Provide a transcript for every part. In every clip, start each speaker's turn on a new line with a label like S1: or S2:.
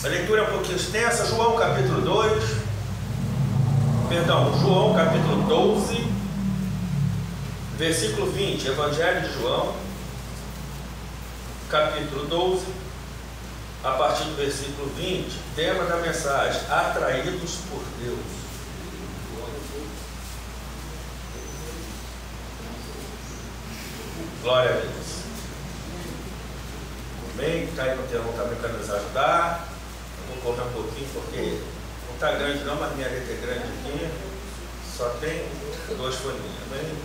S1: A leitura é um pouquinho extensa. João capítulo 12, versículo 20. Evangelho de João, capítulo 12, a partir do versículo 20. Tema da mensagem: atraídos por Deus. Glória a Deus. Amém. Está aí no telão também para nos ajudar. Eu vou correr um pouquinho porque não está grande não, mas minha letra é grande aqui. Só tem 2 folhinhas. Amém?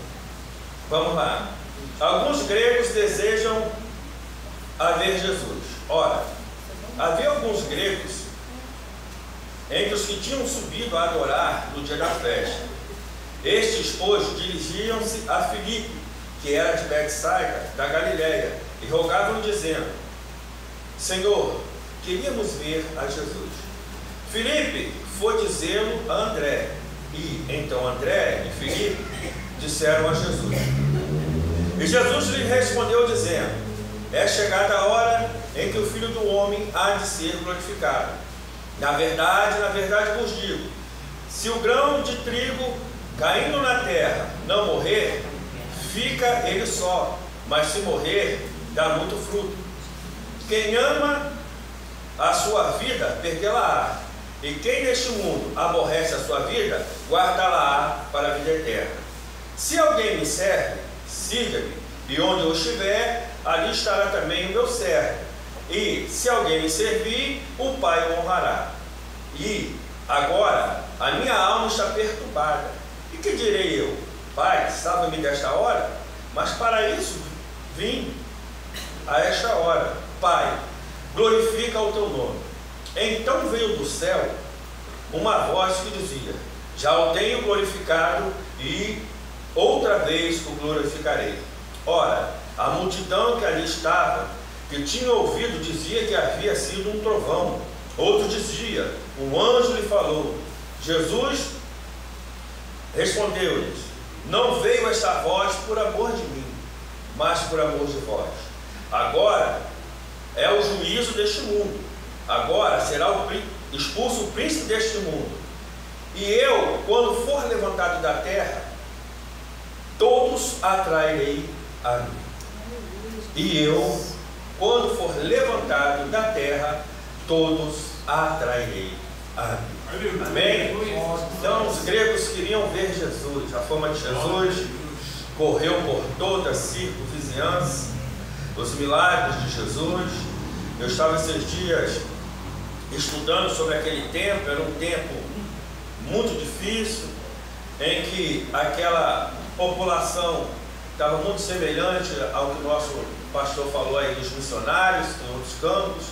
S1: Vamos lá. Alguns gregos desejam ver Jesus. Ora, havia alguns gregos entre os que tinham subido a adorar no dia da festa. Estes, pois, dirigiam-se a Filipe, que era de Betsaida, da Galileia, e rogavam dizendo: Senhor, queríamos ver a Jesus. Filipe foi dizê-lo a André, e então André e Filipe disseram a Jesus. E Jesus lhe respondeu dizendo: é chegada a hora em que o Filho do Homem há de ser glorificado. Na verdade vos digo, se o grão de trigo caindo na terra não morrer, fica ele só, mas se morrer, dá muito fruto. Quem ama a sua vida, perdê-la-á, e quem neste mundo aborrece a sua vida, guardá-la-á para a vida eterna. Se alguém me serve, siga-me, e onde eu estiver, ali estará também o meu servo. E se alguém me servir, o Pai o honrará. E agora a minha alma está perturbada. E que direi eu? Pai, salva-me desta hora? Mas para isso vim a esta hora. Pai, glorifica o teu nome. Então veio do céu uma voz que dizia: já o tenho glorificado e outra vez o glorificarei. Ora, a multidão que ali estava, que tinha ouvido, dizia que havia sido um trovão. Outro dizia: um anjo lhe falou. Jesus respondeu-lhes: não veio esta voz por amor de mim, mas por amor de vós. Agora é o juízo deste mundo. Agora será expulso o príncipe deste mundo. E eu, quando for levantado da terra, todos atrairei a mim. E eu, quando for levantado da terra, todos atrairei a mim. Amém? Então os gregos queriam ver Jesus. A fama de Jesus correu por toda a circunvizinhança, os milagres de Jesus. Eu estava esses dias estudando sobre aquele tempo. Era um tempo muito difícil, em que aquela população estava muito semelhante ao que o nosso pastor falou aí dos missionários em outros campos.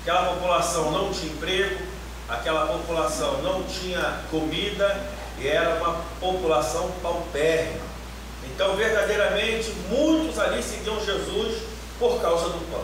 S1: Aquela população não tinha emprego, aquela população não tinha comida, e era uma população paupérrima. Então verdadeiramente muitos ali seguiam Jesus por causa do pão.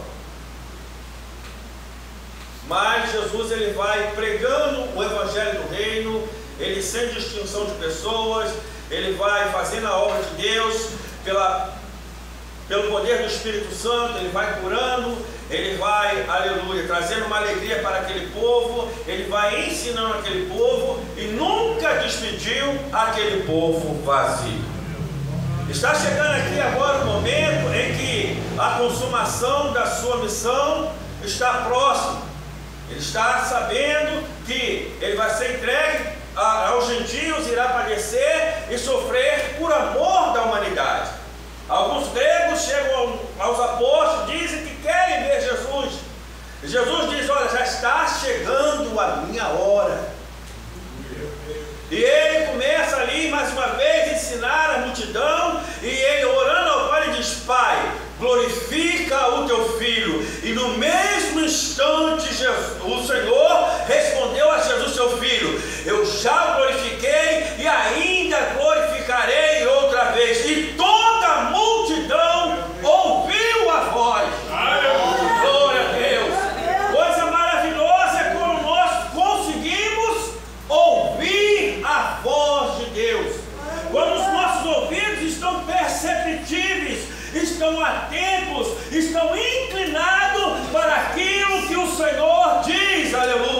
S1: Mas Jesus, ele vai pregando o evangelho do reino, ele sem distinção de pessoas, ele vai fazendo a obra de Deus pelo poder do Espírito Santo. Ele vai curando, ele vai, aleluia, trazendo uma alegria para aquele povo, ele vai ensinando aquele povo e nunca despediu aquele povo vazio. Está chegando aqui agora o momento em que a consumação da sua missão está próxima. Ele está sabendo que ele vai ser entregue aos gentios, irá padecer e sofrer por amor da humanidade. Alguns gregos chegam aos apóstolos, dizem que querem ver Jesus. E Jesus diz: olha, já está chegando a minha hora. E ele começa ali mais uma vez a ensinar a multidão, e ele orando ao Pai, ele diz: Pai, glorifica o teu filho. E no mesmo instante o Senhor respondeu a Jesus, seu filho: eu já o glorifiquei e ainda glorificarei outra vez. E toda a multidão ouviu a voz. Glória a Deus. Coisa maravilhosa é quando nós conseguimos ouvir a voz de Deus, quando os nossos ouvidos estão perceptíveis, estão atentos, estão inclinados para aquilo que o Senhor diz. Aleluia.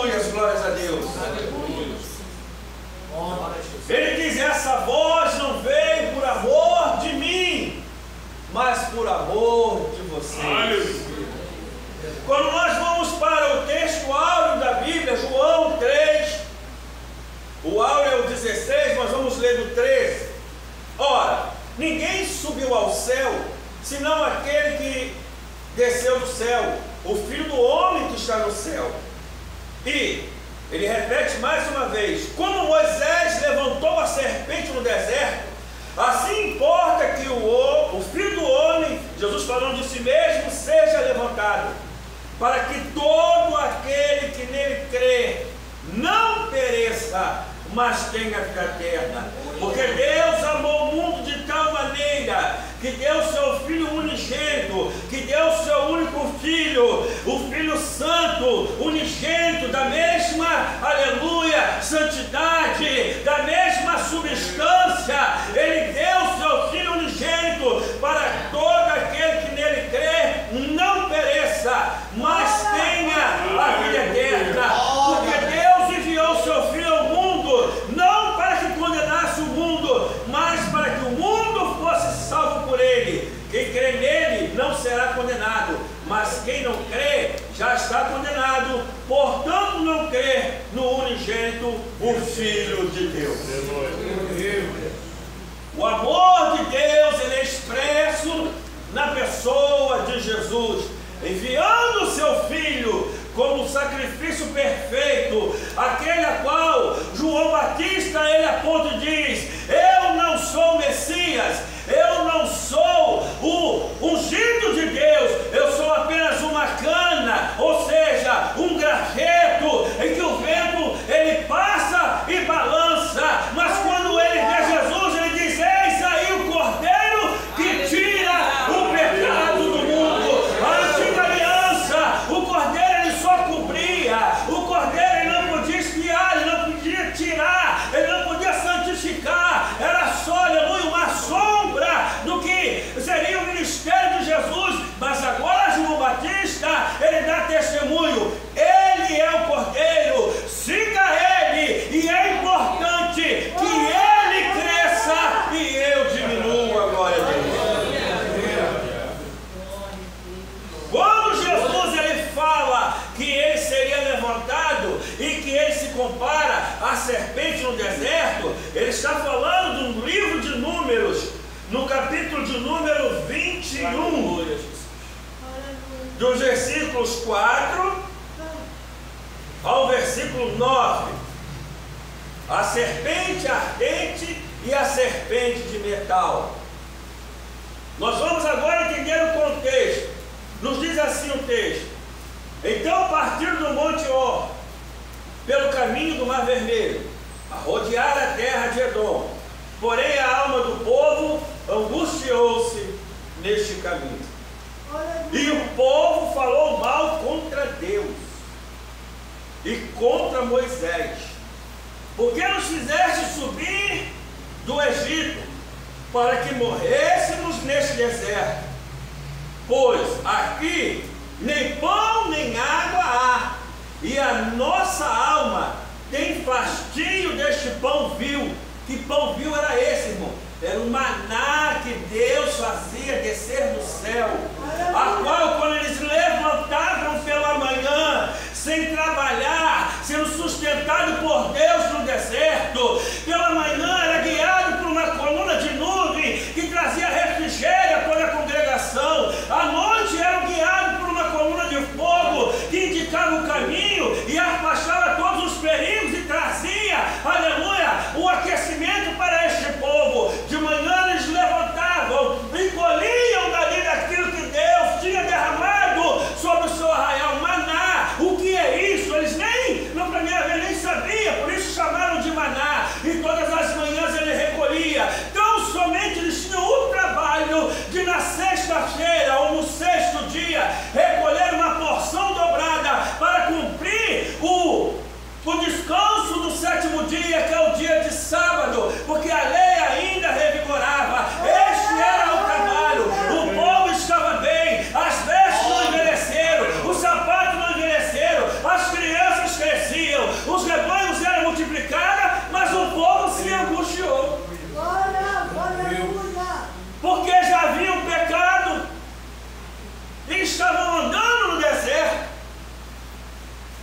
S1: versículo 13. Ora, ninguém subiu ao céu, senão aquele que desceu do céu, o Filho do Homem que está no céu. E ele repete mais uma vez: como Moisés levantou a serpente no deserto, assim importa que o Filho do Homem, Jesus falando de si mesmo, seja levantado, para que todo aquele que nele crê não pereça, mas tenha vida eterna. Porque Deus amou o mundo de tal maneira que deu seu Filho unigênito, que deu seu único Filho, o Filho Santo, unigênito, da mesma, aleluia, santidade, da mesma substância. Ele deu seu Filho unigênito para todo aquele que nele crê não pereça, mas tenha a vida eterna. Porque Deus enviou seu Filho ao mundo, não para que condenasse o mundo, mas para que o mundo fosse salvo por ele. Quem crê nele não será condenado, mas quem não crê já está condenado, portanto não crê no unigênito, o Filho de Deus. O amor de Deus, ele é expresso na pessoa de Jesus, enviando o seu Filho como sacrifício perfeito, aquele a qual João Batista ele aponta e diz: eu não sou o Messias, eu não sou o ungido de Deus, eu sou apenas uma cana, ou seja, um graveto em que o vento ele passa e balança, mas quando ele vê Jesus, ele diz: eis aí o Cordeiro que tira o pecado do mundo. A antiga aliança, o Cordeiro o Cordeiro ele não podia espiar, ele não podia tirar, ele não podia santificar, era só, aleluia, uma sombra do que seria o ministério de Jesus. Mas agora João Batista, ele dá testemunho: ele é o Cordeiro, siga ele, e é importante que ele cresça e eu diminua. Glória a Deus. Quando Jesus ele fala que ele seria levantado e que ele se compara à serpente no deserto, ele está falando do livro de Números, no capítulo de número 21, dos versículos 4 ao versículo 9. A serpente ardente e a serpente de metal. Nós vamos agora entender o contexto. Nos diz assim o texto: então partiram do Monte Or, pelo caminho do Mar Vermelho, a rodear a terra de Edom. Porém a alma do povo angustiou-se neste caminho. E o povo falou mal contra Deus e contra Moisés: por que nos fizeste subir do Egito, para que morrêssemos neste deserto? Pois aqui nem pão nem água há, e a nossa alma tem fastio deste pão vil. Que pão vil era esse, irmão? Era o maná que Deus fazia descer do céu, a qual quando eles levantavam pela manhã, sem trabalhar, sendo sustentado por Deus no deserto, pela manhã era guiado por uma coluna de nuvem que trazia refrigério a toda a congregação. À noite eram guiados por uma coluna de fogo que indicava o caminho e afastava todos os perigos e trazia, aleluia, o aquecimento para este povo. De manhã eles levantavam e colhiam dali daquilo que Deus tinha derramado sobre o seu arraial, maná. O que é isso? Eles nem, na primeira vez, nem sabiam, por isso chamaram de maná. E todas as manhãs ele recolhia. Tão somente eles tinham o trabalho de, na sexta-feira ou no sexto dia, recolher uma porção dobrada para cumprir o descanso do sétimo dia, que é o dia de sábado, porque a lei ainda revigorava. Este era o trabalho. O povo estava bem, as vestes não envelheceram, os sapatos não envelheceram, as crianças cresciam, os rebanhos eram multiplicados, mas o povo se angustiou, porque já haviam pecado e estavam andando no deserto.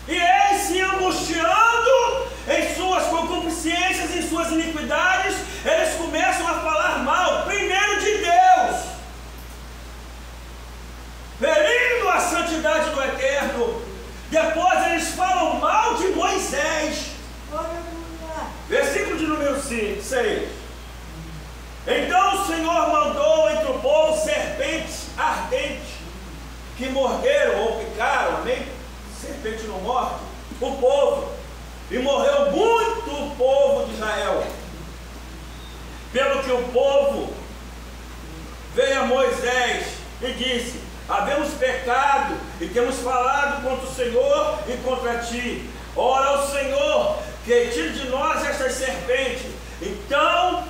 S1: E eles se angustiando em suas concupiscências, em suas iniquidades,
S2: eles começam a falar mal, primeiro de Deus, ferindo a santidade do Eterno. Depois eles falam mal de Moisés. Versículo de número 6. Então o Senhor mandou entre o povo serpentes ardentes, que morderam ou picaram, amém? Serpente não morde o povo, e morreu muito o povo de Israel. Pelo que o povo veio a Moisés e disse: havemos pecado e temos falado contra o Senhor e contra ti. Ora o Senhor que tire de nós estas serpentes. Então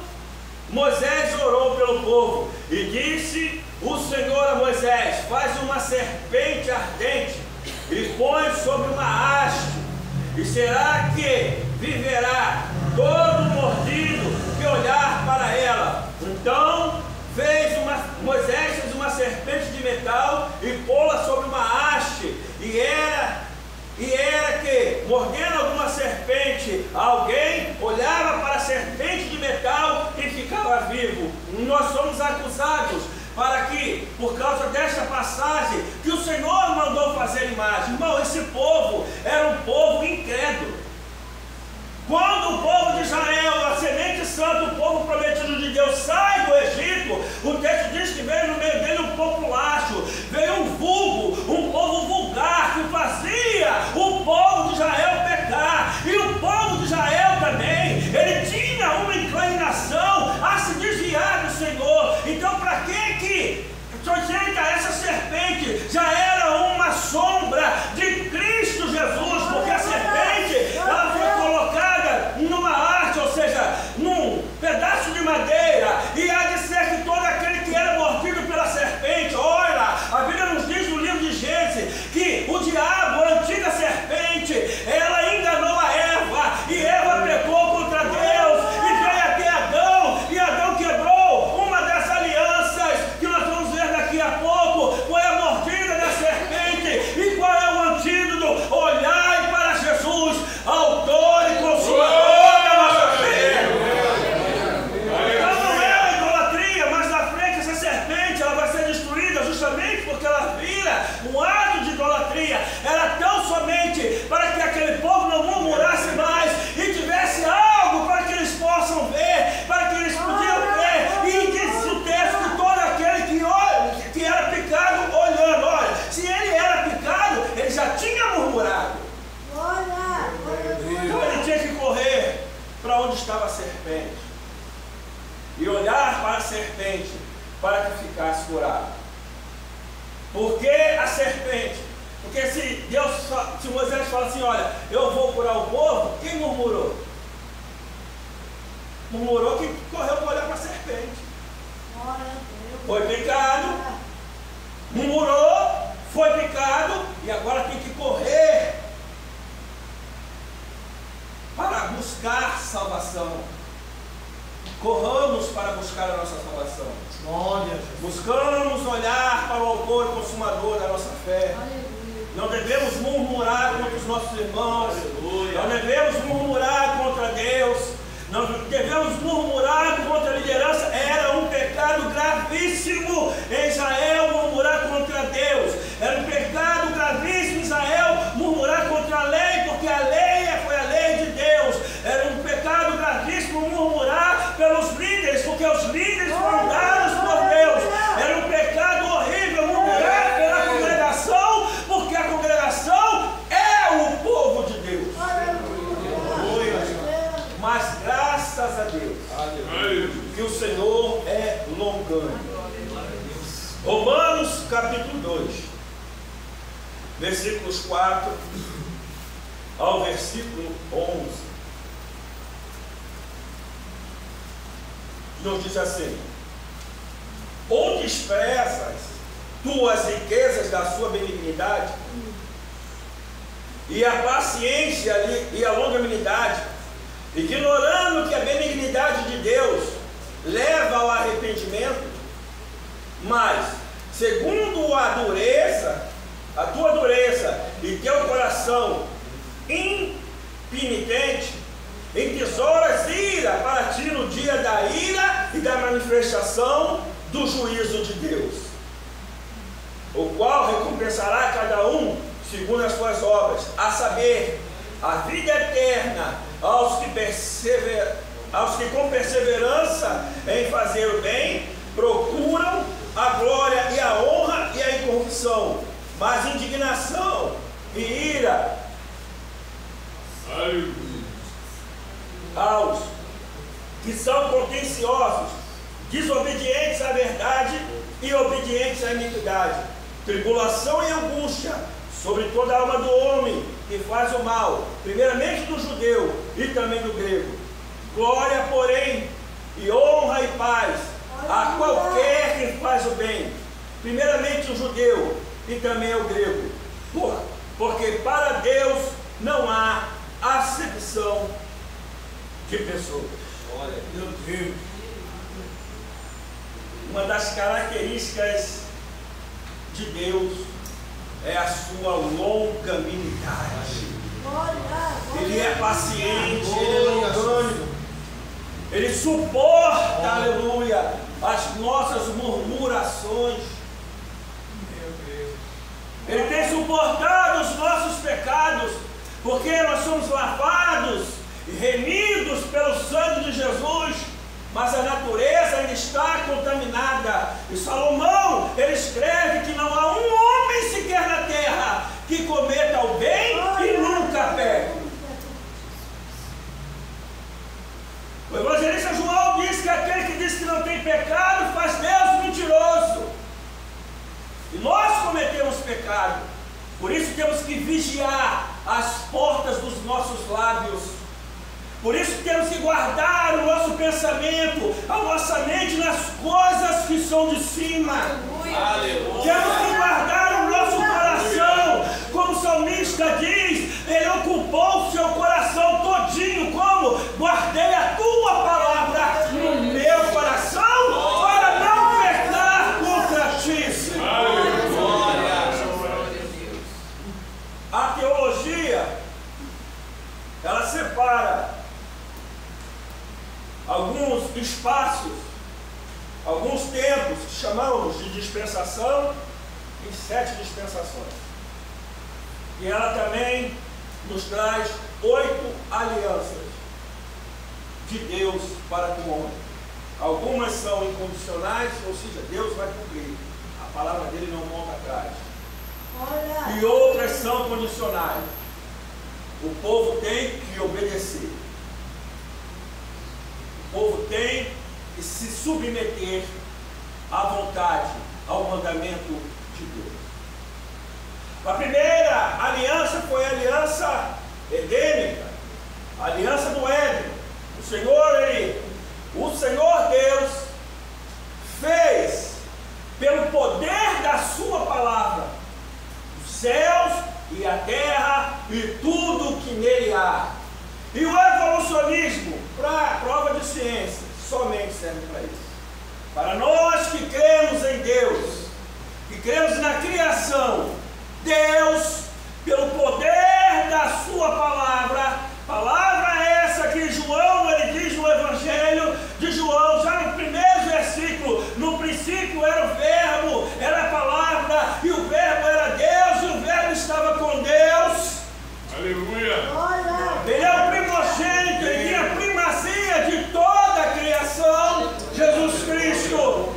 S2: Moisés orou pelo povo e disse o Senhor a Moisés: faz uma serpente ardente e põe sobre uma haste, e será que viverá todo mordido que olhar para ela. Então Moisés fez uma serpente de metal e pô-la sobre uma haste, e era que, mordendo alguma serpente, alguém olhava para a serpente de metal e ficava vivo. Nós somos acusados para que, por causa desta passagem, que o Senhor mandou fazer imagem. Irmão, esse povo era um povo incrédulo. Quando o povo de Israel, a semente santa, o povo prometido de Deus, sai do Egito, o texto diz que veio no meio dele um populacho, veio um vulgo, um povo vulgar, que fazia o povo de Israel pecar. E o povo de Israel também, ele tinha uma inclinação a se desviar do Senhor. Então, para que essa serpente já era uma sombra de Cristo Jesus, porque a serpente, ela foi colocada numa haste, ou seja, num pedaço de madeira, e há de ser que todo aquele que era mordido pela serpente, olha, a Bíblia nos diz no livro de Gênesis, que o diabo, a antiga serpente, ela enganou a Eva, e Eva pecou contra Deus, e veio até Adão, e Adão quebrou uma das alianças, que nós vamos ver daqui a pouco. Qual é a mordida da serpente e qual é o antídoto? Olhai para Jesus, autor e consumador da nossa fé. Então não é a idolatria, mas na frente essa serpente, ela vai ser destruída justamente porque ela vira um ato de idolatria. Era tão somente para que aquele povo não murmurasse mais e tivesse algo para que eles possam ver, para que eles podiam ver. E diz o texto que todo aquele que era picado olhando, olha, se ele era picado, ele já tinha murmurado. Então ele tinha que correr para onde estava a serpente e olhar para a serpente para que ficasse curado. Por que a serpente? Porque se Moisés fala assim, olha, eu vou curar o povo, quem murmurou? Murmurou quem correu para olhar para a serpente. Foi picado, murmurou, foi picado, e agora tem que correr para buscar salvação. Corramos para buscar a nossa salvação. Buscamos olhar para o autor e consumador da nossa fé. Não devemos murmurar contra os nossos irmãos. Não devemos murmurar contra Deus. Não devemos murmurar contra a liderança. Era um pecado gravíssimo em Israel murmurar contra Deus. Era um pecado gravíssimo em Israel murmurar contra a lei, porque a lei foi a lei de Deus. Era um pecado gravíssimo murmurar pelos líderes, porque os líderes foram dados por Deus. Era um pecado horrível murmurar pela congregação, porque a congregação é o povo de Deus. Mas graças a Deus que o Senhor é longânimo. Romanos capítulo 2, versículos 4 ao versículo 11, nos diz assim: ou desprezas tu as riquezas da sua benignidade e a paciência e a longanimidade, ignorando que a benignidade de Deus leva ao arrependimento, mas segundo a tua dureza e teu coração impenitente, entesouras ira para ti no dia dia da ira e da manifestação do juízo de Deus, o qual recompensará cada um segundo as suas obras, a saber, a vida eterna aos que com perseverança em fazer o bem procuram a glória e a honra e a incorrupção, mas indignação e ira aos que são contenciosos, desobedientes à verdade e obedientes à iniquidade, tribulação e angústia sobre toda a alma do homem que faz o mal, primeiramente do judeu e também do grego. Glória, porém, e honra e paz a qualquer que faz o bem, primeiramente o judeu e também o grego, porque para Deus não há acepção de pessoas.
S1: Olha,
S2: Meu Deus. Uma das características de Deus é a sua longanimidade. Ele é paciente, ele é longânimo, ele suporta, aleluia, as nossas murmurações. Ele tem suportado os nossos pecados, porque nós somos lavados e remidos pelo sangue de Jesus, mas a natureza ainda está contaminada. E Salomão, ele escreve que não há um homem sequer na terra que cometa o bem e nunca peque. O evangelista João diz que aquele que diz que não tem pecado faz Deus mentiroso. E nós cometemos pecado. Por isso temos que vigiar as portas dos nossos lábios. Por isso temos que guardar o nosso pensamento, a nossa mente nas coisas que são de cima.
S1: aleluia.
S2: Temos que guardar o nosso coração. Como o salmista diz, ele ocupou o seu coração todinho. Como? Guardei a tua palavra no meu coração para não pecar contra ti. A teologia, ela separa alguns espaços, alguns tempos, que chamamos de dispensação, em 7 dispensações. E ela também nos traz 8 alianças de Deus para com o homem. Algumas são incondicionais, ou seja, Deus vai cumprir, a palavra dele não volta atrás. E outras são condicionais. O povo tem que obedecer. O povo tem que se submeter à vontade, ao mandamento de Deus. A primeira aliança foi a aliança edênica, a aliança do Éden. O Senhor Deus fez, pelo poder da sua palavra, os céus e a terra e tudo o que nele há. E o evolucionismo, para prova de ciência, somente serve para isso. Para nós que cremos em Deus, que cremos na criação, Deus, pelo poder da sua palavra essa que João, ele diz no Evangelho de João, já no primeiro versículo, no princípio era o verbo, era a palavra, e o verbo era Deus, e o verbo estava com Deus.
S1: Aleluia.
S2: Ele é o primogênito, ele tem a primazia de toda a criação, Jesus Cristo.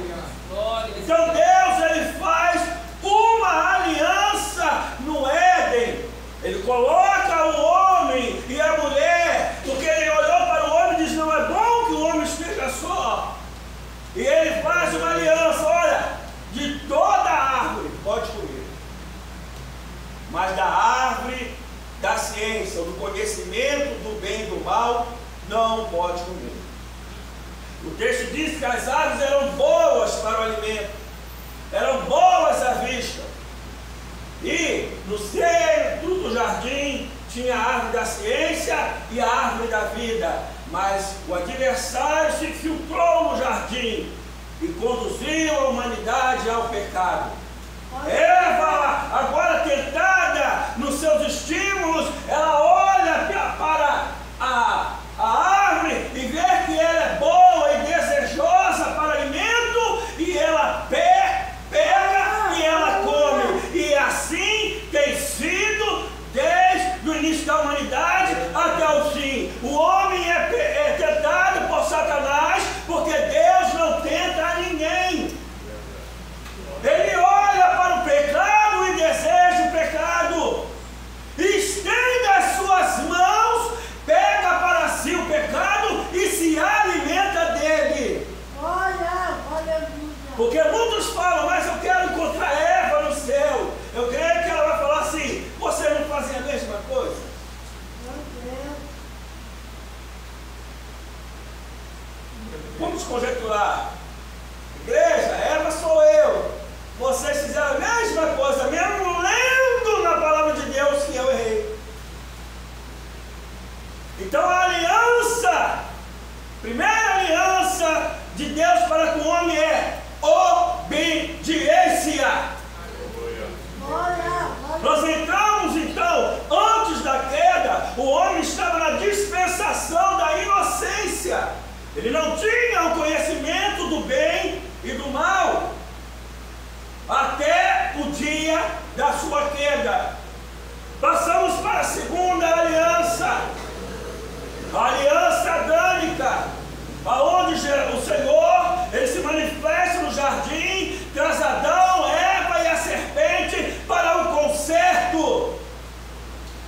S2: Então Deus, ele faz uma aliança no Éden. Ele coloca o homem e a mulher, porque ele olhou para o homem e disse: não é bom que o homem esteja só. E ele faz uma aliança, olha, de toda a árvore pode comer, mas da árvore da ciência, do conhecimento do bem e do mal, não pode comer. O texto diz que as árvores eram boas para o alimento, eram boas à vista. E no centro do jardim tinha a árvore da ciência e a árvore da vida. Mas o adversário se infiltrou no jardim e conduziu a humanidade ao pecado. Eva, agora tentada nos seus estímulos, ela olha para a árvore e vê que ela é boa Vamos conjecturar. Igreja, Eva sou eu. Vocês fizeram a mesma coisa, mesmo lendo na palavra de Deus que eu errei. Então a aliança, primeira aliança de Deus para com o homem é obediência. Nós entramos então, antes da queda, o homem estava na dispensação da inocência. Ele não tinha o conhecimento do bem e do mal, até o dia da sua queda. Passamos para a segunda aliança, a aliança adâmica, aonde o Senhor, ele se manifesta no jardim, traz Adão, Eva e a serpente para o conserto.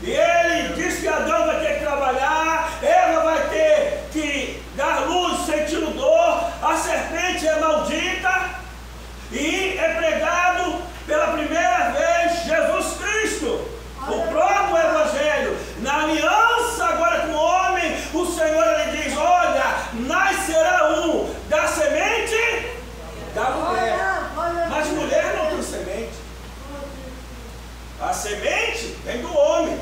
S2: E ele diz que Adão vai ter que trabalhar, Eva vai ter que dar luz sentindo dor, a serpente é maldita, e é pregado pela primeira vez Jesus Cristo, o próprio Evangelho. Na aliança agora com o homem, o Senhor ele diz: olha, nascerá um da semente da mulher. Mas mulher não tem semente. A semente vem do homem,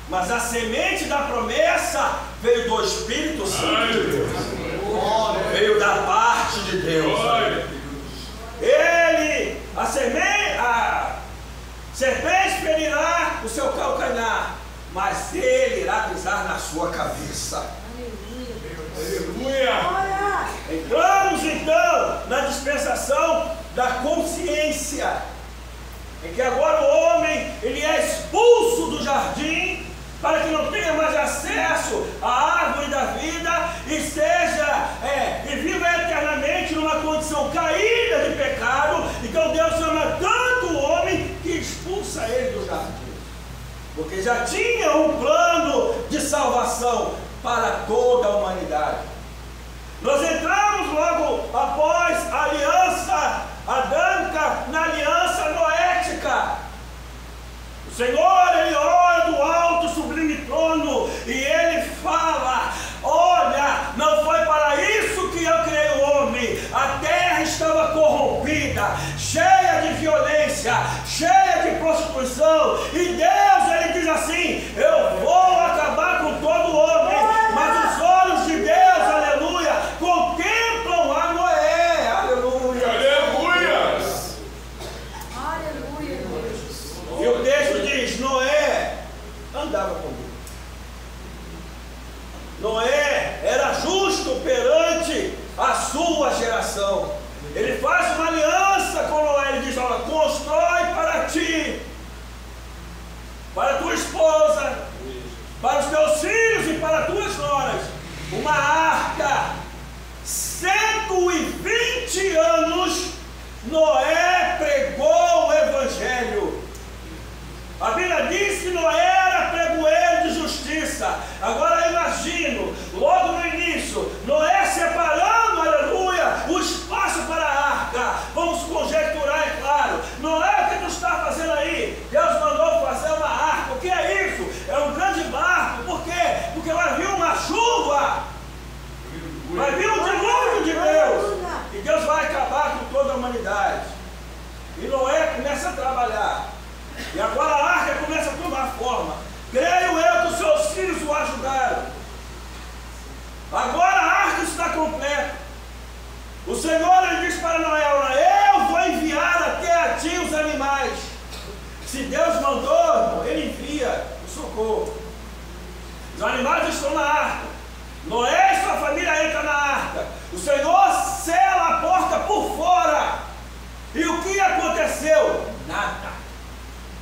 S2: mas a semente da promessa veio do Espírito Santo de Deus, veio da parte de Deus. Ele, a serpente ferirá o seu calcanhar, mas ele irá pisar na sua cabeça. Aleluia! Entramos então na dispensação da consciência, em que agora o homem ele é expulso do jardim para que não tenha mais acesso à árvore da vida e seja e viva eternamente numa condição caída de pecado. Então Deus ama tanto o homem que expulsa ele do jardim, porque já tinha um plano de salvação para toda a humanidade. Nós entramos logo após a aliança adâmica na aliança noética. O Senhor, ele ora do alto sublime trono e ele fala: olha, não foi para isso que eu criei o homem. A terra estava corrompida, cheia de violência, cheia de prostituição, e Deus, ele diz assim: eu vou acabar com todo homem, mas os olhos de Deus, aleluia, contemplam a Noé, aleluia, aleluia, aleluia. E o texto diz: Noé andava com Deus. Noé era justo perante a sua geração. Ele faz uma aliança com Noé. Ele diz: olha, constrói para ti, para tua esposa, para os teus filhos e para tuas noras, uma arca. 120 anos Noé pregou o Evangelho. A Bíblia diz que Noé era pregoeiro de justiça. Agora imagino, logo no início, Noé separando, aleluia, o espaço para a arca. Vamos conjecturar, é claro. Noé, o que tu está fazendo aí? Deus mandou fazer uma arca. O que é isso? É um grande barco. Por quê? Porque vai vir uma chuva, vai vir um dilúvio de Deus, e Deus vai acabar com toda a humanidade. E Noé começa a trabalhar, e agora a arca começa a tomar forma. Creio eu que os seus filhos o ajudaram. Agora a arca está completa. O Senhor, ele diz para Noé: eu vou enviar até a ti os animais. Se Deus mandou, ele envia o socorro. Os animais estão na arca. Noé e sua família entram na arca. O Senhor sela a porta por fora. E o que aconteceu? Nada.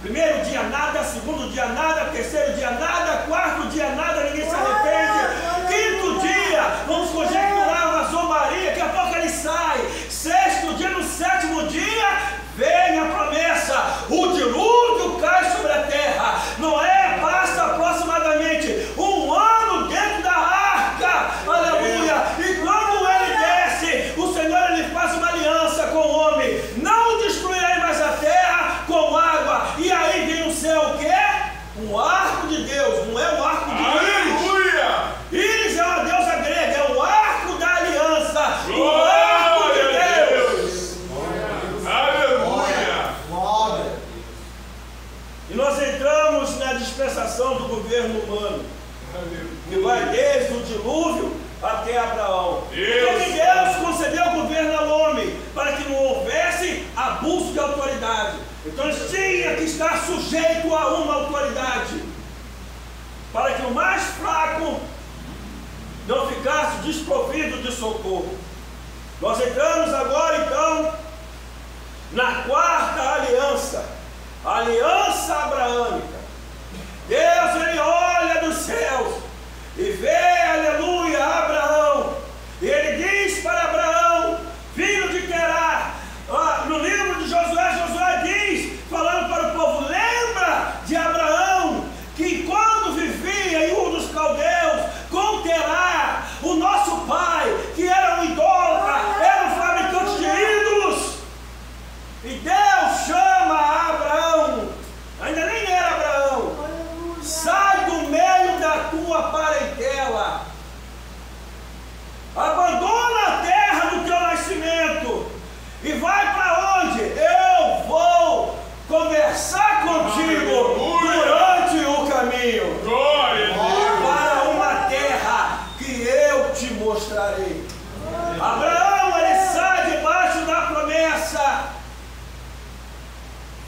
S2: Primeiro dia nada, segundo dia nada, terceiro dia nada, quarto dia nada, ninguém se arrepende. Quinto dia, vamos conjecturar uma zombaria, que a pouco ele sai. Sexto dia, no sétimo dia, vem a promessa: o dilúvio cai sobre a terra. Noé passa aproximadamente 1 ano dentro da arca, aleluia. E quando ele desce, o Senhor, ele faz uma aliança com o homem: não destruirei mais a terra com água. E aí vem o céu, o quê? Um arco de Deus, não é um governo humano, que vai desde o dilúvio até Abraão. Porque Deus concedeu o governo ao homem para que não houvesse abuso de autoridade. Então eles tinham que estar sujeito a uma autoridade, para que o mais fraco não ficasse desprovido de socorro. Nós entramos agora então na quarta aliança, a aliança abraâmica. Deus, ele olha dos céus e vê, aleluia, Abraão, e ele diz para Abraão, filho de Terá, no livro de Josué, Josué diz, falando para o povo, lembra de Abraão, que quando vivia em Ur dos Caldeus, com Terá, o nosso pai, que era um idólatra, era um fabricante de ídolos, e Deus chama Abraão, ainda nem era Abraão, sai do meio da tua parentela, abandona a terra do teu nascimento, e vai para onde? Eu vou conversar contigo durante o caminho, para uma terra que eu te mostrarei. Abraão, ele sai debaixo da promessa,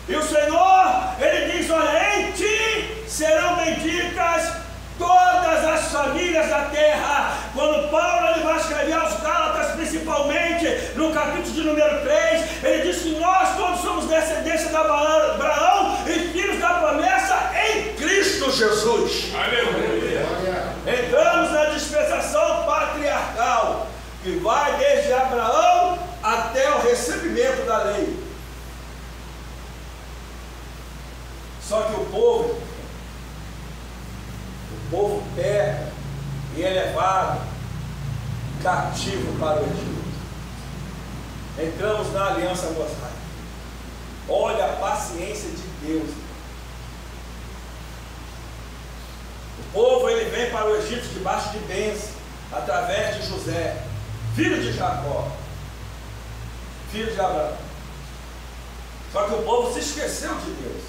S2: e o Senhor, ele diz, olha, em ti serão benditas todas as famílias da terra. Quando Paulo ele vai escrever aos Gálatas, principalmente no capítulo de número 3, ele diz que nós todos somos descendência de Abraão e filhos da promessa em Cristo Jesus.
S3: Aleluia.
S2: Entramos na dispensação patriarcal, que vai desde Abraão até o recebimento da lei. Só que o povo peca e é levado cativo para o Egito. Entramos na aliança mosaica. Olha a paciência de Deus. O povo ele vem para o Egito debaixo de bênção, através de José, filho de Jacó, filho de Abraão. Só que o povo se esqueceu de Deus.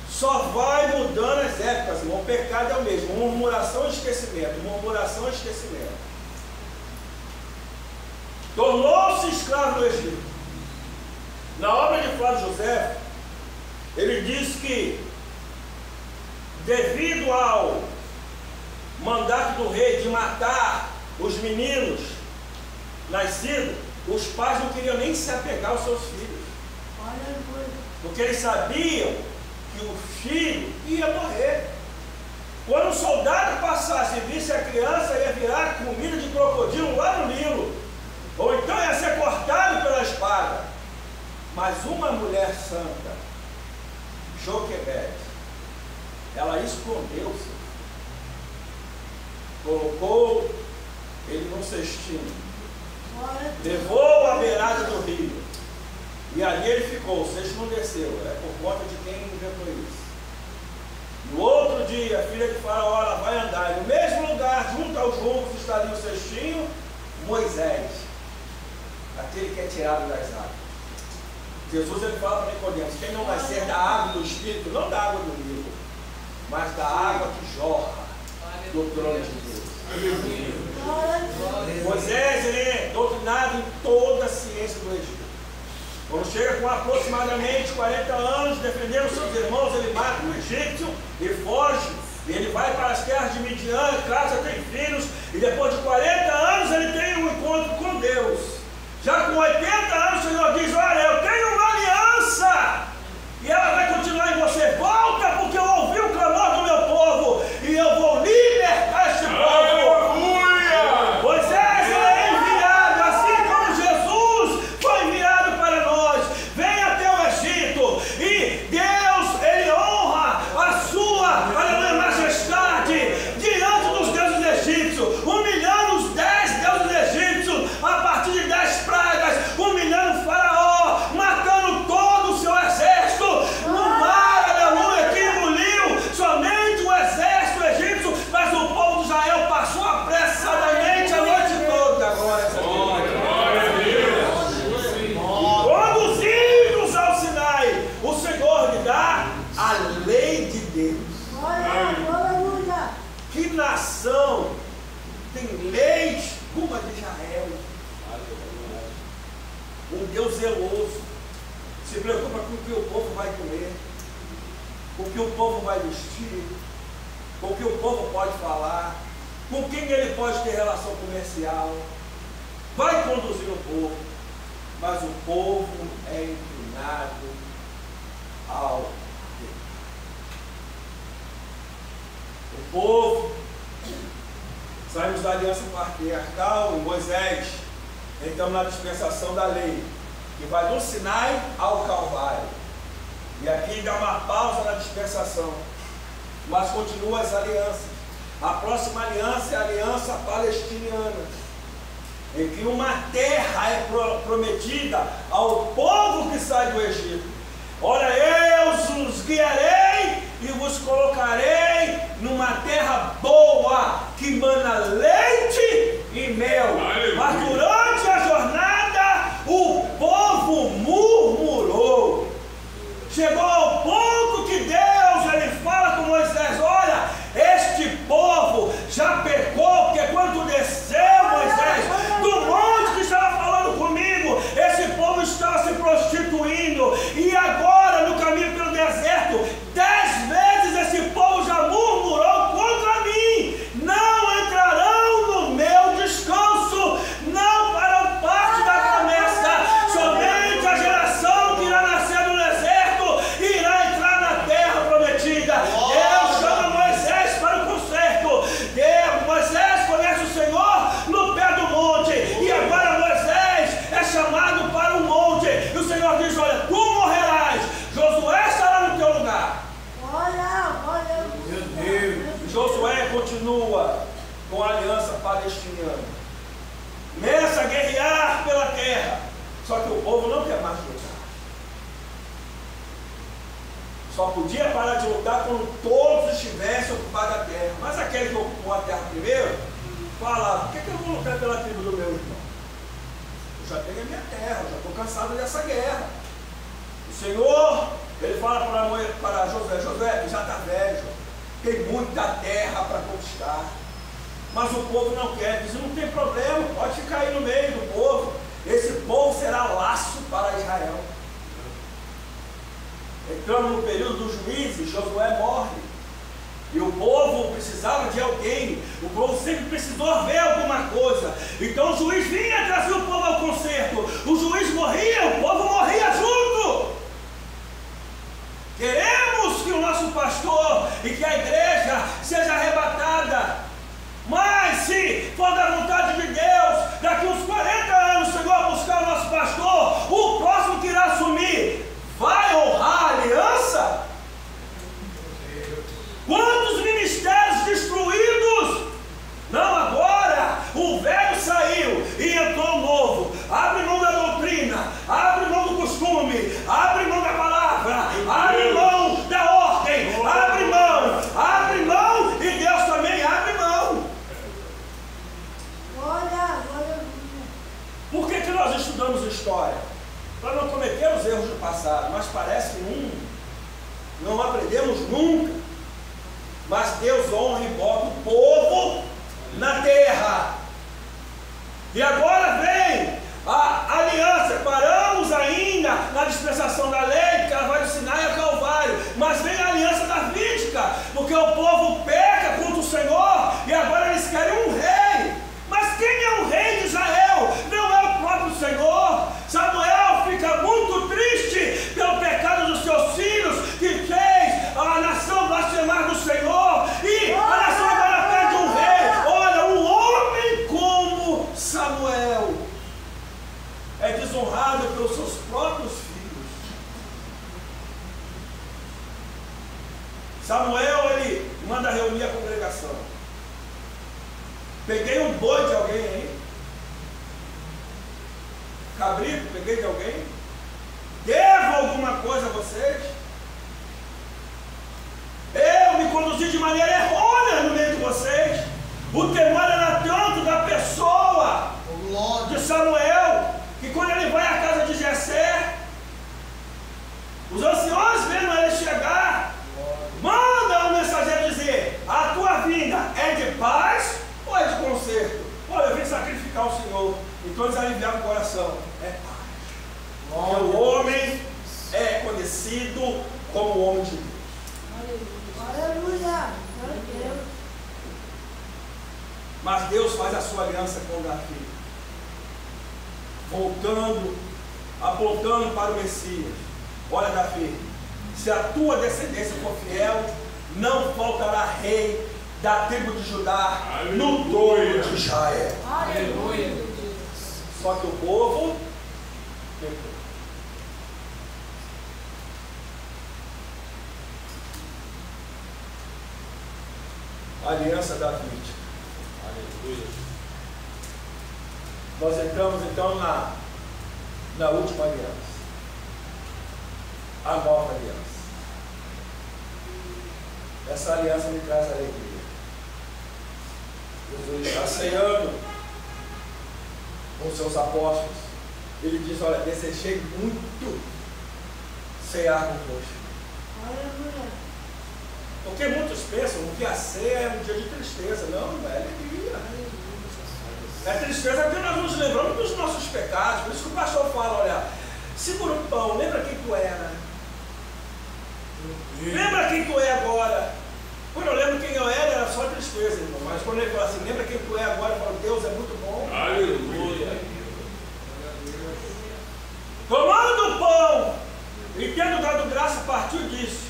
S2: Só vai mudando as épocas, irmão. O pecado é o mesmo. Murmuração e esquecimento. Murmuração e esquecimento. Tornou-se escravo no Egito. Na obra de Flávio José, ele diz que, devido ao mandato do rei de matar os meninos nascidos, os pais não queriam nem se apegar aos seus filhos. Porque eles sabiam que o filho ia morrer. Quando um soldado passasse e visse a criança, ia virar comida de crocodilo lá no Nilo, ou então ia ser cortado pela espada. Mas uma mulher santa, Joquebede, ela escondeu-se, colocou ele num cestinho, levou à beirada do rio, e ali ele ficou. O cesto não desceu, é por conta de quem inventou isso. No outro dia, a filha de Faraó ela vai andar, e no mesmo lugar, junto aos juncos, está ali o cestinho, Moisés, aquele que é tirado das águas. Jesus ele fala para Nicodemos, quem não nascer da água do Espírito, não da água do rio, mas da água que jorra do trono de Deus. Moisés ele é doutrinado em toda a ciência do Egito. Quando chega com aproximadamente 40 anos, defendendo seus irmãos, ele mata um egípcio e foge. E ele vai para as terras de Midian, casa, tem filhos, e depois de 40 anos ele tem um encontro com Deus. Já com 80 anos o Senhor diz, olha, eu tenho uma aliança, e ela vai continuar em você. Volta, porque eu ouvi o clamor do meu povo, e eu vou libertar este povo. Moisés é enviado, assim como Jesus foi enviado para nós. Vem até o Egito, e Deus, ele honra a sua majestade diante dos deuses egípcios, humilhando os 10 deuses egípcios, a partir de 10 pragas, humilhando o Faraó, nação tem leis como a de Israel. Um Deus zeloso, se preocupa com o que o povo vai comer, com o que o povo vai vestir, com o que o povo pode falar, com quem ele pode ter relação comercial. Vai conduzir o povo, mas o povo é inclinado ao Deus. O povo, saímos da aliança patriarcal em Moisés, entramos na dispensação da lei, que vai do Sinai ao Calvário. E aqui dá uma pausa na dispensação, mas continua as alianças. A próxima aliança é a aliança palestiniana, em que uma terra é prometida ao povo que sai do Egito. Olha, eu os guiarei e vos colocarei numa terra boa, que mana leite e mel. Mas durante a jornada, o povo murmurou. Chegou ao ponto que Deus, ele fala com Moisés: olha, este povo já pecou, porque quando desceu Moisés do monte que estava falando comigo, esse povo estava se prostituindo, e agora no caminho pelo deserto, 10 vezes esse povo já murmurou contra mim. Não entrarão no meu descanso, não farão parte da promessa. Somente a geração que irá nascer no deserto irá entrar na terra prometida. Deus chama Moisés para o conserto. Moisés conhece o Senhor no pé do monte, e agora Moisés é chamado para o monte, e o Senhor diz: olha, tu morrerás, Josué estará no teu lugar. Meu Deus. Josué continua com a aliança palestiniana, começa a guerrear pela terra, só que o povo não quer mais lutar. Só podia parar de lutar quando todos estivessem ocupados a terra. Mas aquele que ocupou a terra primeiro fala: por que eu vou lutar pela tribo do meu irmão? Eu já tenho a minha terra, eu já estou cansado dessa guerra. O Senhor, ele fala para Josué: Josué, tu já está velho, tem muita terra para conquistar. Mas o povo não quer, diz: não tem problema, pode ficar aí no meio do povo. Esse povo será laço para Israel. Entramos no período dos juízes, Josué morre. E o povo precisava de alguém. O povo sempre precisou ver alguma coisa. Então o juiz vinha trazer o povo ao conserto. O juiz morria, o povo morria junto. Queremos que o nosso pastor e que a igreja seja arrebatada. Mas se for da vontade de Deus, daqui uns 40 anos chegou a buscar o nosso pastor, o próximo que irá assumir vai honrar a aliança? Quantos ministérios destruídos? Não agora, o velho saiu e entrou o novo. Abre mão da doutrina, abre mão do costume, abre mão da palavra, abre mão da ordem, abre mão, e Deus também abre mão. Por que nós estudamos história? Para não cometer os erros do passado, mas parece que não aprendemos nunca. Mas Deus honra e bota o povo na terra. E agora vem a aliança. Paramos ainda na dispensação da lei, que ela vai do Sinai ao Calvário, mas vem a aliança davídica, porque o povo peca contra o Senhor e agora eles querem um rei. Mas quem é o rei de Israel? Não é o próprio Senhor. Samuel fica muito triste pelo pecado dos seus filhos, que fez a nação blasfemar do Senhor, e a nação agora pede um rei. Olha, um homem como Samuel é desonrado pelos seus próprios filhos. Samuel, ele manda reunir a congregação. Peguei um boi de alguém aí, cabrito, peguei de alguém, devo alguma coisa a vocês? Eu me conduzi de maneira errônea no meio de vocês. O temor era tanto da pessoa de Samuel, que quando ele vai à casa de Jessé, os anciões vendo ele chegar, manda o mensageiro dizer: a tua vinda é de paz Então eles aliviaram o coração. É paz. Porque o homem é conhecido como o homem de Deus.
S3: Aleluia.
S2: Mas Deus faz a sua aliança com Davi, voltando, apontando para o Messias. Olha, Davi, se a tua descendência for fiel, não faltará rei da tribo de Judá. Aleluia. No trono de Israel.
S3: Aleluia.
S2: Só que o povo pecou. Aliança davídica. Aleluia. Nós entramos então na última aliança. A nova aliança. Essa aliança me traz alegria. Jesus está ceando com seus apóstolos. Ele diz: olha, desejei muito cear convosco.
S3: Aleluia.
S2: Porque muitos pensam que a ceia é um dia de tristeza. Não, é alegria. É tristeza porque nós nos lembramos dos nossos pecados. Por isso que o pastor fala: olha, segura o pão, lembra quem tu era. Lembra quem tu é agora. Quando eu lembro quem eu era só tristeza, irmão. Mas quando ele fala assim, lembra quem tu é agora, eu falo: Deus é muito bom. Aleluia. Tomando o pão e tendo dado graça, partiu e disse: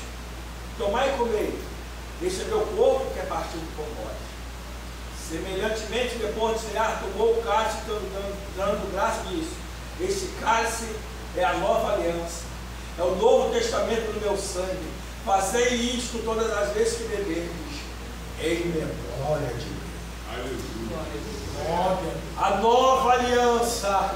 S2: tomai e comei, este é meu corpo que é partido por vós. Semelhantemente, depois de cear, tomou o cálice, dando graça, e disse: este cálice é a nova aliança, é o novo testamento do meu sangue. Fazei isto todas as vezes que beberdes, em memória de mim. Aleluia. A nova aliança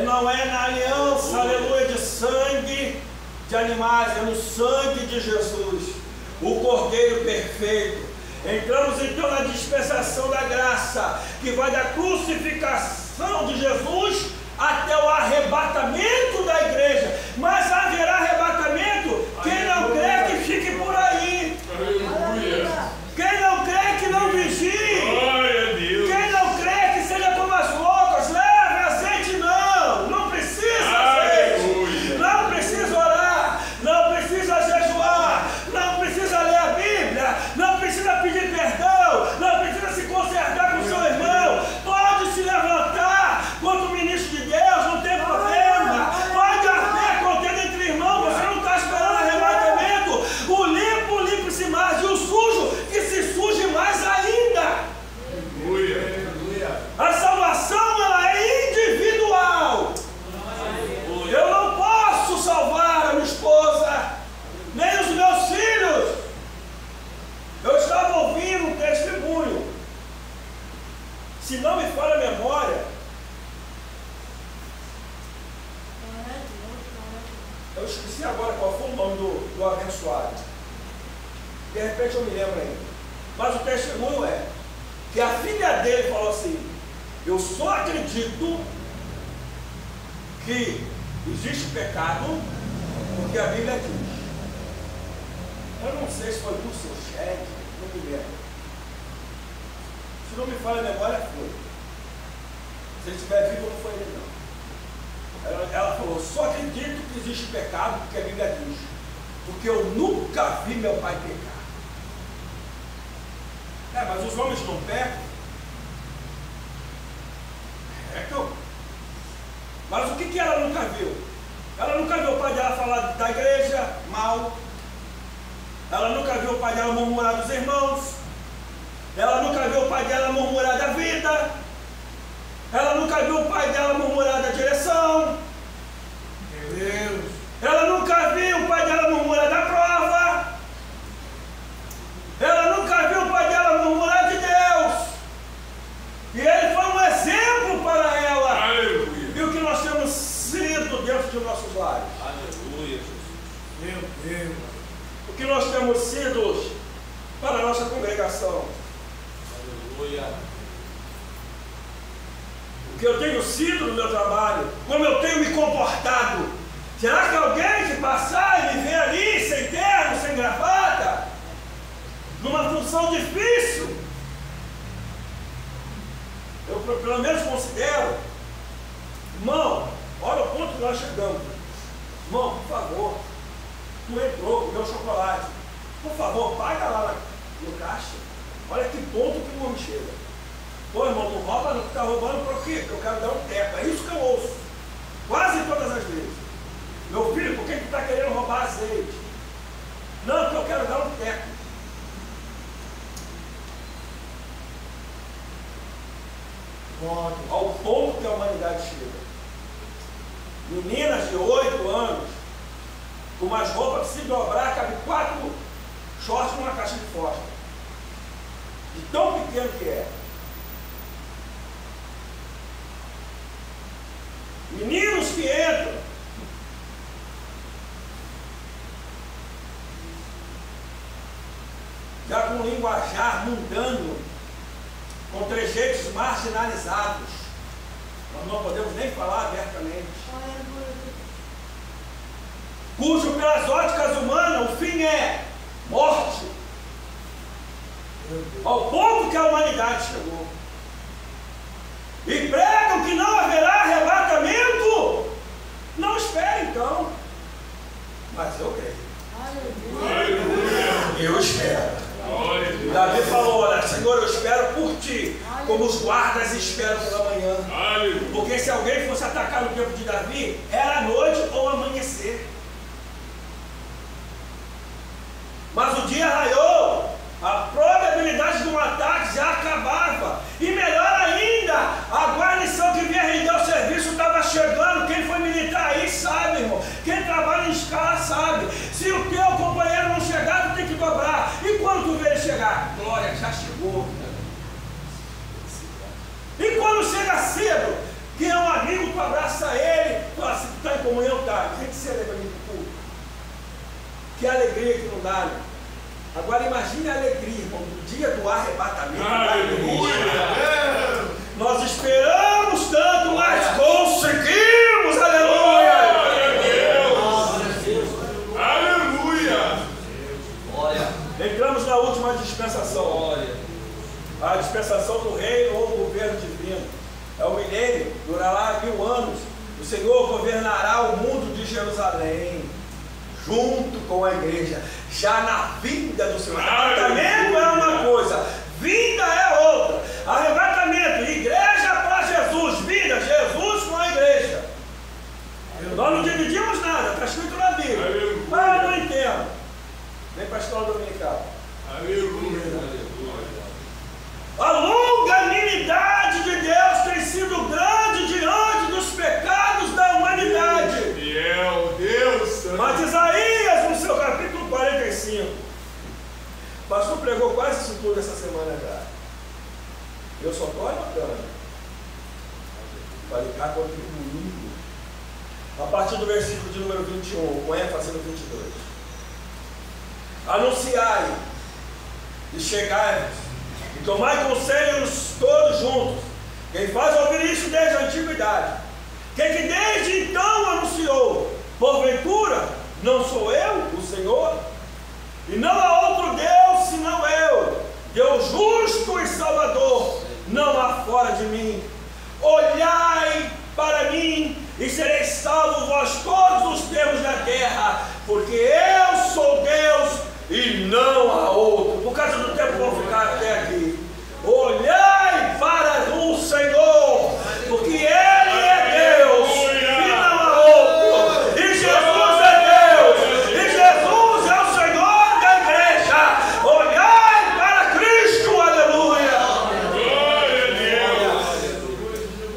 S2: não é na aliança, aleluia, de sangue de animais, é no sangue de Jesus, o Cordeiro perfeito. Entramos então na dispensação da graça, que vai da crucificação de Jesus até o arrebatamento da igreja. Mas haverá arrebatamento, quem não crê que fique por aí. Aleluia. Quem não crê que não vigie. Quem não crê que seja como as loucas, leve azeite. Não precisa azeite, não precisa orar, não precisa jejuar, não precisa ler a Bíblia, não precisa pedir perdão, não precisa se consertar com seu irmão. Pode se levantar quanto ministro de Deus, não tem problema. Pode haver contenda entre irmãos, você não está esperando arrebatamento. O limpo, limpe-se mais, e o sujo, que se suje mais ainda. A salvação, ela é individual. Eu não posso salvar a minha esposa, nem os meus filhos. Eu estava ouvindo um testemunho, se não me falha a memória, eu esqueci agora qual foi o nome do abençoado. De repente eu me lembro ainda. Mas o testemunho é que a filha dele falou assim: eu só acredito que existe pecado porque a Bíblia diz. Eu não sei se foi por seu chefe, não me lembro. Se não me falha a memória, foi. Se ele estiver vivo, não foi ele não. Ela falou: só acredito que existe pecado porque a Bíblia diz. Porque eu nunca vi meu pai pecar. Mas os homens não pecam. Pecam. Mas o que ela nunca viu? Ela nunca viu o pai dela falar da igreja mal. Ela nunca viu o pai dela murmurar dos irmãos. Ela nunca viu o pai dela murmurar da vida. Ela nunca viu o pai dela murmurar da direção. Meu Deus. Ela nunca viu o pai dela murmurar da prova. Ela nunca viu o pai dela murmurar de Deus. E ele foi um exemplo para ela. Aleluia. E o que nós temos sido dentro de nossos lares. Aleluia. Meu Deus. O que nós temos sido para a nossa congregação. Aleluia. O que eu tenho sido no meu trabalho, como eu tenho me comportado. Será que alguém que passar e me ver ali, sem terno, sem gravata, numa função difícil, eu pelo menos considero Por favor, paga lá no caixa. Olha que ponto que o homem chega. Pô, irmão, tu rouba, não está roubando por quê? Porque eu quero dar um teco. É isso que eu ouço. Quase todas as vezes. Meu filho, por que tu está querendo roubar azeite? Não, porque eu quero dar um teco. Ao ponto que a humanidade chega. Meninas de 8 anos, com umas roupas que se dobrar, cabe 4 shorts numa caixa de fósforo. De tão pequeno que é. Meninos que entram já com um linguajar mundano, com trejeitos marginalizados. Nós não podemos nem falar abertamente. Cujo, pelas óticas humanas, o fim é morte. Ao ponto que a humanidade chegou. E pregam que não haverá arrebatamento. Não espere então. Mas eu creio. Eu espero. Davi falou: olha, Senhor, eu espero por ti, como os guardas esperam pela manhã. Porque se alguém fosse atacar no tempo de Davi, era noite ou amanhecer. Mas o dia raiou, a probabilidade de um ataque já acabava. E melhor ainda, a guarnição que vinha render o serviço estava chegando. Quem foi militar aí sabe, irmão. Quem trabalha em escala sabe. Se o teu companheiro não chegar, tu tem que dobrar. E quando tu vê ele chegar? Glória, já chegou. E quando chega cedo, que é um amigo, tu abraça ele, fala, se tu está em comunhão, tá. A gente celebra muito culto. Que alegria que não dá, né? Agora imagine a alegria, irmão, no dia do arrebatamento da igreja. Nós esperamos tanto, mas conseguimos, aleluia! Aleluia! Entramos na última dispensação. A dispensação do reino ou governo divino. É o milênio, durará 1000 anos. O Senhor governará o mundo de Jerusalém, junto com a igreja, já na vinda do Senhor. Arrebatamento é uma coisa, vinda é outra. Arrebatamento, igreja para Jesus, vinda, Jesus com a igreja. Nós não dividimos nada, está escrito na Bíblia. Mas eu não entendo. Vem para a escola dominical. A longanimidade de Deus tem sido grande diante dos pecados da humanidade. Mas Isaías, no seu capítulo 45, o pastor pregou quase isso tudo essa semana já. Eu só estou anotando para ficar contribuindo. A partir do versículo de número 21, com ênfase no 22. Anunciai e chegai-vos e tomai conselhos todos juntos. Quem faz ouvir isso desde a antiguidade? Quem que desde então anunciou? Porventura, não sou eu, o Senhor? E não há outro Deus senão eu, Deus justo e salvador, não há fora de mim. Olhai para mim e sereis salvos vós todos os termos da terra, porque eu sou Deus e não há outro. Por causa do tempo vou ficar até aqui. Olhai para o Senhor, porque Ele é Deus e não há outro. E Jesus é Deus, e Jesus é o Senhor da igreja. Olhai para Cristo, aleluia.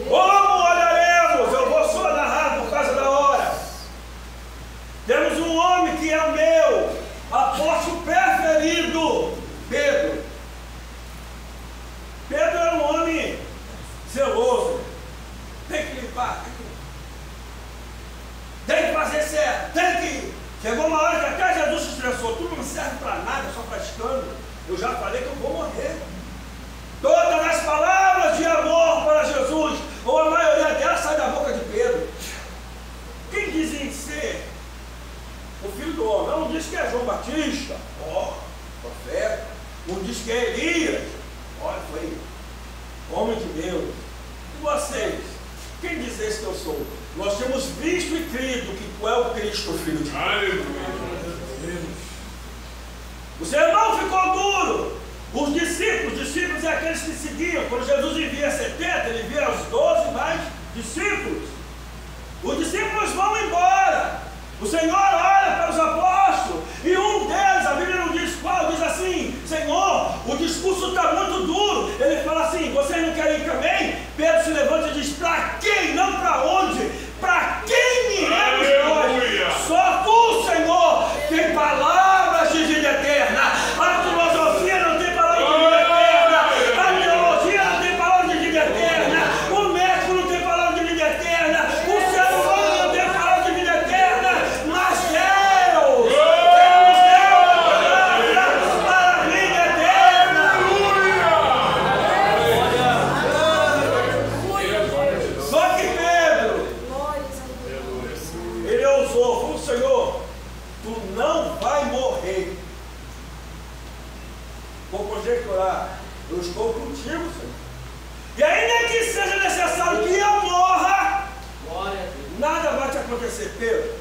S2: Como olharemos? Eu vou só narrar por causa da hora. Temos um homem que é o meu apóstolo preferido, Pedro. Pedro era um homem zeloso. Tem que limpar, tem que fazer certo, tem que. Chegou uma hora que até Jesus se estressou. Tudo não serve para nada, só para escândalo. Eu já falei que eu vou morrer. Todas as palavras de amor para Jesus, ou a maioria delas, sai da boca de Pedro. Quem dizem ser o filho do homem? Um diz que é João Batista, profeta. Um diz que é Elias. Olha, foi homem de Deus. E vocês? Quem dizeis que eu sou? Nós temos visto e crido que tu é o Cristo, Filho de Deus. O aqueles que seguiam. Quando Jesus envia 70, ele envia os 12 mais discípulos. Os discípulos vão embora. O Senhor olha para os apóstolos e um deles, a Bíblia não diz qual, diz assim: Senhor, o discurso está muito duro. Ele fala assim: vocês não querem ir também? Pedro se levanta e diz: para quem? Não para onde? Para quem iremos nós? Só tu, Senhor, tem palavras de vida eterna. A filosofia não tem palavras de vida eterna. A teologia não tem palavras de vida eterna. O médico não tem palavras de vida eterna. O ser humano não tem palavras de vida eterna. Mas Deus nos deu a palavra para a vida eterna. Só que Pedro, ele ousou, falou: Senhor, tu não vai morrer. Vou conjecturar, eu estou contigo, Senhor. E ainda que seja necessário que eu morra, nada vai te acontecer, Pedro.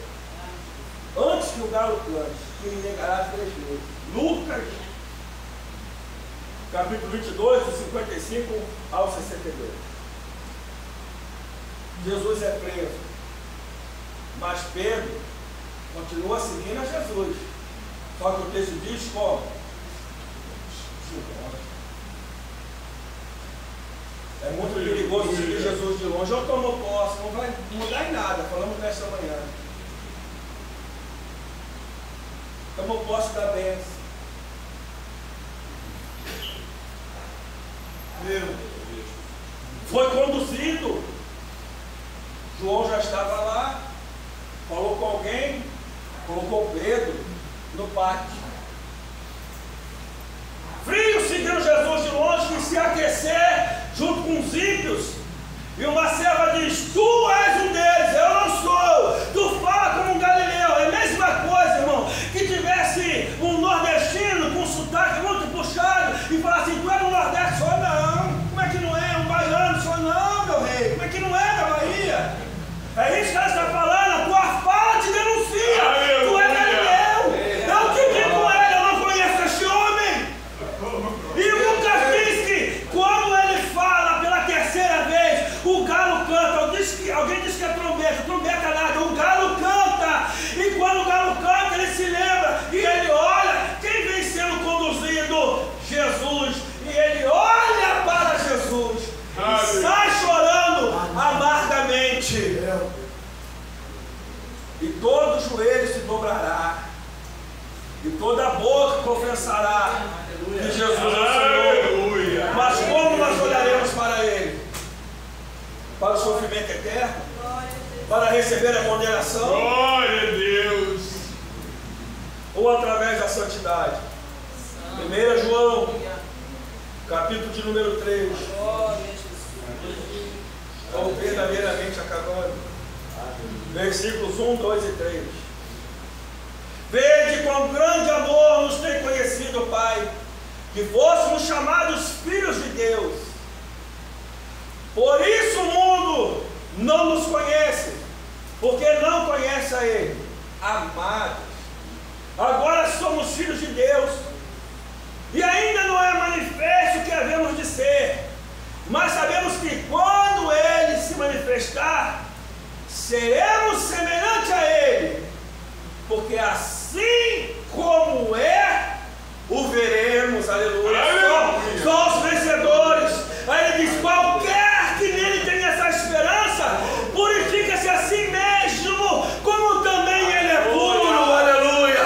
S2: Antes que o galo cante, tu me negarás 3 vezes. Lucas, capítulo 22, do 55 ao 62. Jesus é preso, mas Pedro continua seguindo a Jesus. Só que o texto diz como? É muito perigoso seguir Jesus de longe. Eu tomo posse, não vai mudar em nada. Falamos nesta manhã. Tomou posse da bênção. Foi conduzido. João já estava lá. Falou com alguém. Colocou Pedro no pátio. Frio seguiu Jesus de longe, que se aquecer junto com os ímpios. E uma serva diz: tu és um deles, eu não sou. Tu fala como um galileu. É a mesma coisa, irmão, que tivesse um nordestino com um sotaque muito puxado e falasse assim: tu é do Nordeste? Só não. Como é que não é? Um baiano? Só não, meu rei. Como é que não é da Bahia? É isso que ela está falando. A tua fala te denuncia. Tu é galileu. Eu te digo com ele, eu não conheço este homem. E Lucas diz que quando ele fala pela terceira vez, o galo canta. Alguém diz que é trombeta nada, o galo canta. E quando o galo canta, ele se lembra e ele olha quem vem sendo conduzido: Jesus. E ele olha para Jesus e sai chorando amargamente. E todo joelho se dobrará e toda boca confessará que Jesus é o Senhor. Mas como nós olharemos para Ele? Para o sofrimento eterno? Para receber a condenação?
S4: Glória a Deus!
S2: Ou através da santidade? 1 João, capítulo de número 3. Estamos verdadeiramente acabando. Versículos 1, 2 e 3. Vede quão grande amor nos tem conhecido o Pai, que fôssemos chamados filhos de Deus. Por isso o mundo não nos conhece, porque não conhece a Ele. Amados, agora somos filhos de Deus, e ainda não é manifesto o que havemos de ser, mas sabemos que quando Ele se manifestar, seremos semelhantes a Ele, porque assim como é, o veremos. Aleluia. Só os vencedores. Aí ele diz: qualquer que nele tenha essa esperança, purifica-se a si mesmo, como também ele é puro. Aleluia.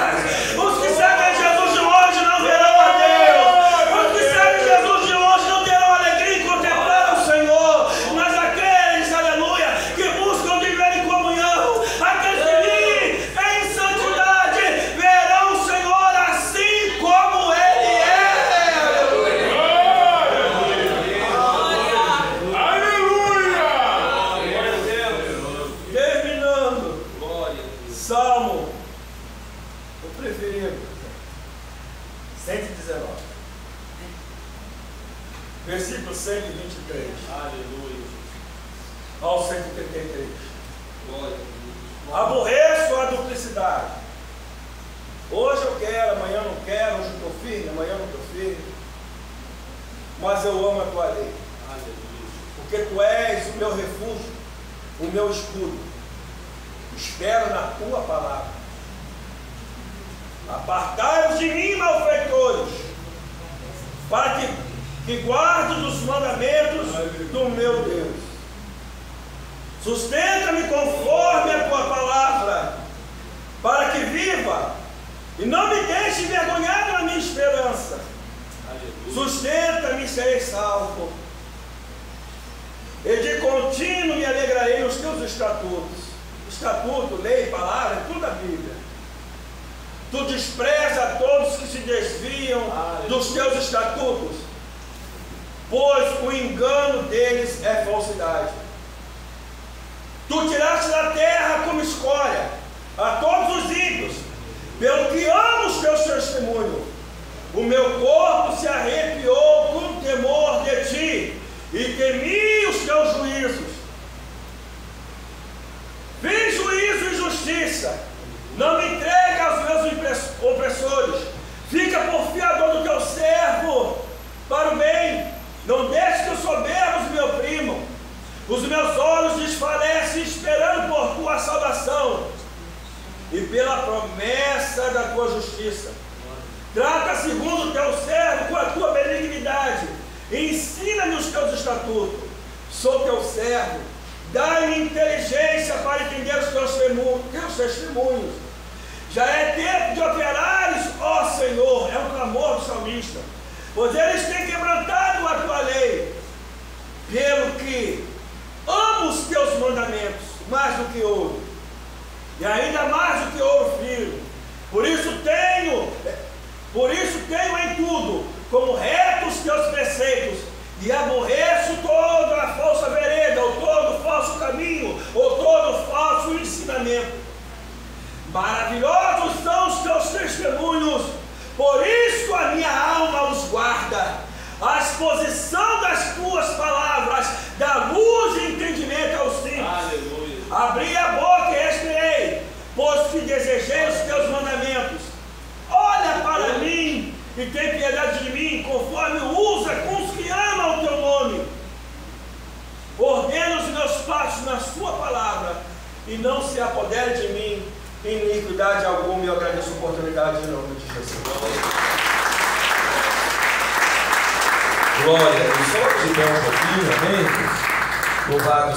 S2: Os que seguem Jesus de longe não verão a Deus. Os que seguem Jesus de longe não terão alegria em contemplar o Senhor. Mas aqueles, aleluia, que buscam viver em comunhão, aqueles que vivem em santidade, verão o Senhor assim como Ele é. Aleluia. Terminando, Salmo, o preferido, 119, versículo 123.
S4: Aleluia.
S2: Ao 133.
S4: Glória.
S2: Aborreço a duplicidade. Hoje eu quero, amanhã eu não quero, hoje eu estou firme, amanhã eu não estou firme. mas eu amo a tua lei. Porque tu és o meu refúgio, o meu escudo. Espero na tua palavra. Apartai-vos de mim, malfeitores, para que guarde os mandamentos do meu Deus. Sustenta-me conforme a tua palavra, para que viva, e não me deixe envergonhado na minha esperança. Sustenta-me e serei salvo. E de contínuo me alegrarei nos teus estatutos. Estatuto, lei, palavra, é tudo a Bíblia. Tu despreza a todos que se desviam dos teus estatutos, pois o engano deles é falsidade. Tu tiraste da terra como escória a todos os ímpios, pelo que amo os teus testemunhos. O meu corpo se arrepiou com temor de ti, e temi os teus juízos. Fiz juízo e justiça, não me entregue aos meus opressores. Fica por fiador do teu servo para o bem. Não deixe que os soberbos me oprimam. Os meus olhos desfalecem esperando por tua salvação e pela promessa da tua justiça. Trata segundo o teu servo com a tua benignidade e ensina-me os teus estatutos. Sou teu servo, dai-me inteligência para entender os teus testemunhos. Já é tempo de operares, ó Senhor, é um clamor do salmista, pois eles têm quebrantado a tua lei, pelo que amo os teus mandamentos mais do que ouro, e ainda mais do que ouro fino. Por isso tenho em tudo como retos teus preceitos, e aborreço toda a falsa vereda, ou todo falso caminho, ou todo falso ensinamento. Maravilhosos são os teus testemunhos, por isso a minha alma os guarda. A exposição das tuas palavras dá luz e entendimento aos simples.
S4: Aleluia.
S2: Abri a boca e respirei, pois que desejei os teus mandamentos. Olha para mim e tem piedade de mim, conforme usa com os que amam o teu nome. Ordena os meus passos na sua palavra, e não se apodere de mim em iniquidade alguma. E eu agradeço a oportunidade em nome de Jesus.
S1: Glória. E só de pé um pouquinho, amém? Louvado